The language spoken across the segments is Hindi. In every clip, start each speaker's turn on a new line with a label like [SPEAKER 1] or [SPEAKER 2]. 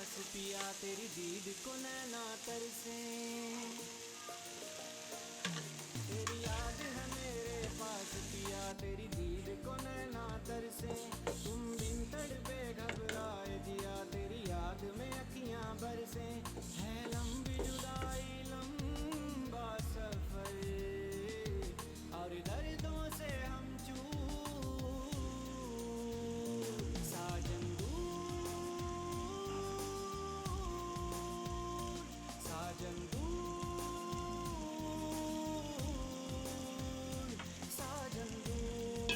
[SPEAKER 1] पास पिया तेरी दीद को नैना तरसे। तेरी याद है मेरे पास पिया तेरी दीद को नैना तरसे। तुम बिन तड़पे घबराए जिया तेरी याद में अखियां बरसे। है लंबी जुदाई लंबा सफर और दर्दों से हम चूर। साजन दूर साजन दूर साजन दूर।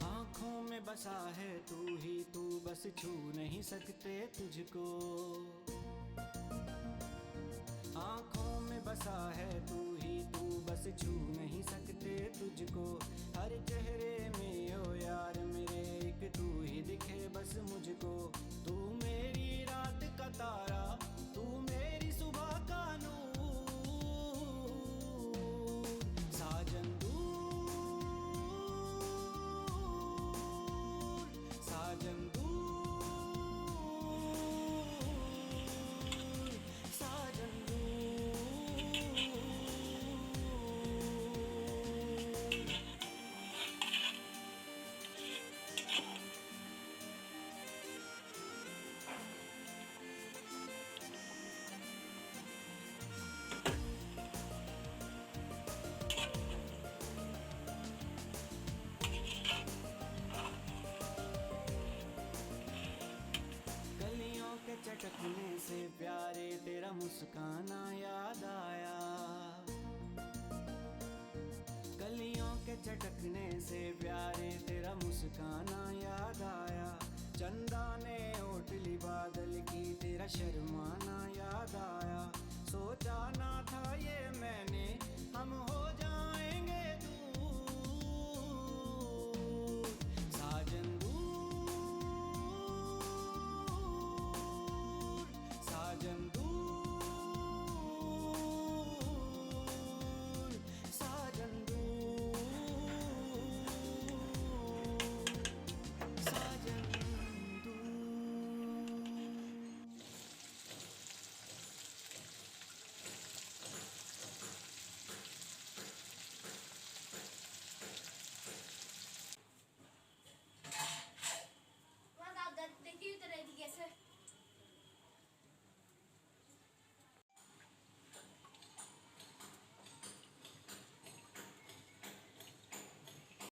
[SPEAKER 1] आँखों में बसा है तू ही तू बस छू नहीं सकते तुझको। आँखों में बसा है तू ही तू बस छू नहीं सकते तुझको। हर चेहरे में ओ यार मेरे एक तू ही दिखे बस मुझको। तू मेरी रात का तारा तू मेरी सुबह का नूर। साजन दूर साजन दूर साजन दूर। गलियों के चटकने से प्यारे तेरा मुस्काना याद आया। गलियों के चटकने से प्यारे तेरा मुस्काना याद आया। चंदा ने ओटली बादल की तेरा शर्माना याद आया। सोचा ना